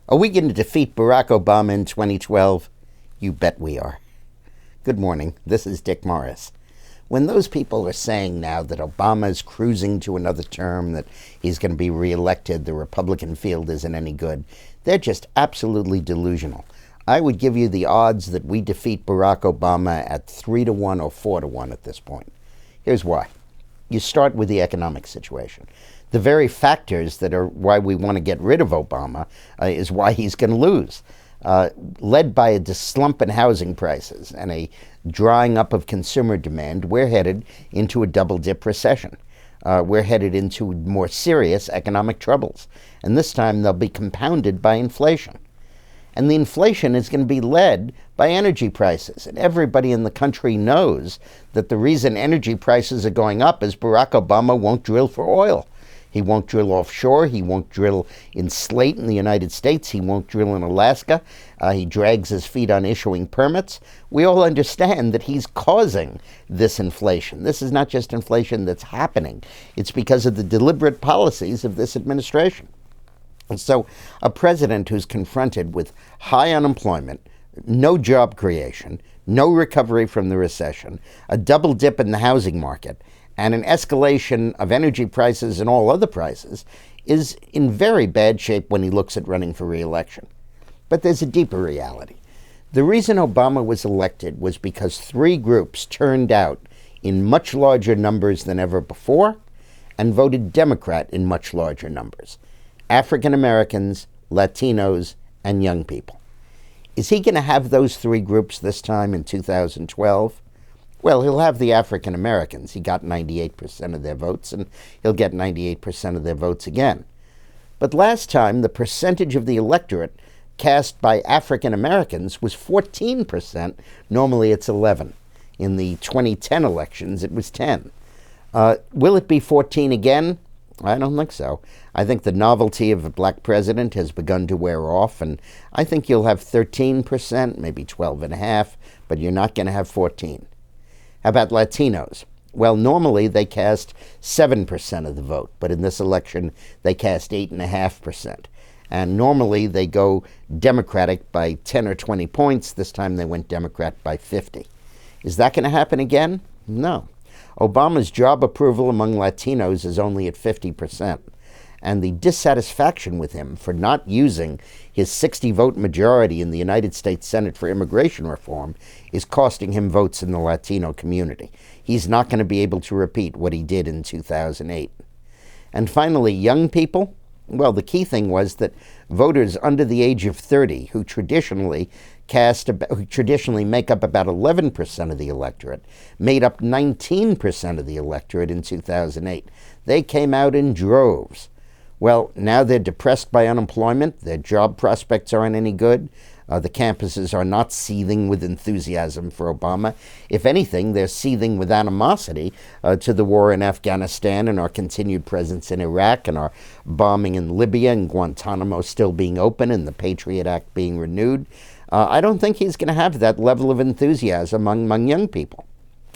Are we going to defeat Barack Obama in 2012? You bet we are. Good morning. This is Dick Morris. When those people are saying now that Obama is cruising to another term, that he's going to be reelected, the Republican field isn't any good, they're just absolutely delusional. I would give you the odds that we defeat Barack Obama at 3-1 or 4-1 at this point. Here's why. You start with the economic situation. The very factors that are why we want to get rid of Obama is why he's going to lose. Led by a slump in housing prices and a drying up of consumer demand, we're headed into a double-dip recession. We're headed into more serious economic troubles. And this time they'll be compounded by inflation. And the inflation is going to be led by energy prices. And everybody in the country knows that the reason energy prices are going up is Barack Obama won't drill for oil. He won't drill offshore. He won't drill in slate in the United States. He won't drill in Alaska. He drags his feet on issuing permits. We all understand that he's causing this inflation. This is not just inflation that's happening. It's because of the deliberate policies of this administration. And so a president who's confronted with high unemployment, no job creation, no recovery from the recession, a double dip in the housing market, and an escalation of energy prices and all other prices is in very bad shape when he looks at running for re-election. But there's a deeper reality. The reason Obama was elected was because three groups turned out in much larger numbers than ever before and voted Democrat in much larger numbers. African Americans, Latinos, and young people. Is he going to have those three groups this time in 2012? Well, he'll have the African Americans. He got 98% of their votes, and he'll get 98% of their votes again. But last time, the percentage of the electorate cast by African Americans was 14%. Normally, it's 11. In the 2010 elections, it was 10. Will it be 14 again? I don't think so. I think the novelty of a black president has begun to wear off, and I think you'll have 13%, maybe 12.5%, but you're not going to have 14%. How about Latinos? Well, normally they cast 7% of the vote, but in this election they cast 8.5%. And normally they go Democratic by 10 or 20 points. This time they went Democrat by 50. Is that going to happen again? No. Obama's job approval among Latinos is only at 50%. And the dissatisfaction with him for not using his 60-vote majority in the United States Senate for immigration reform is costing him votes in the Latino community. He's not going to be able to repeat what he did in 2008. And finally, young people. Well, the key thing was that voters under the age of 30 who traditionally make up about 11% of the electorate, made up 19% of the electorate in 2008. They came out in droves. Well, now they're depressed by unemployment. Their job prospects aren't any good. The campuses are not seething with enthusiasm for Obama. If anything, they're seething with animosity to the war in Afghanistan and our continued presence in Iraq and our bombing in Libya and Guantanamo still being open and the Patriot Act being renewed. I don't think he's going to have that level of enthusiasm among young people.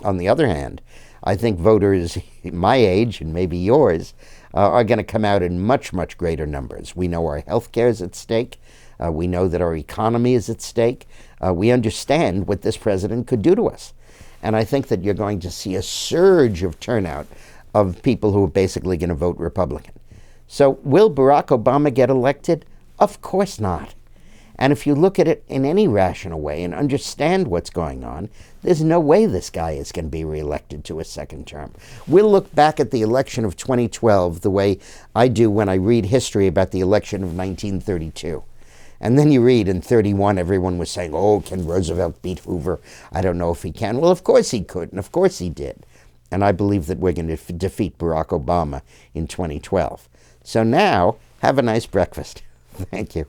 On the other hand, I think voters my age and maybe yours are going to come out in much, much greater numbers. We know our health care is at stake. We know that our economy is at stake. We understand what this president could do to us. And I think that you're going to see a surge of turnout of people who are basically going to vote Republican. So will Barack Obama get elected? Of course not. And if you look at it in any rational way and understand what's going on, there's no way this guy is going to be reelected to a second term. We'll look back at the election of 2012 the way I do when I read history about the election of 1932. And then you read in 31, everyone was saying, oh, can Roosevelt beat Hoover? I don't know if he can. Well, of course he could, and of course he did. And I believe that we're going to defeat Barack Obama in 2012. So now, have a nice breakfast. Thank you.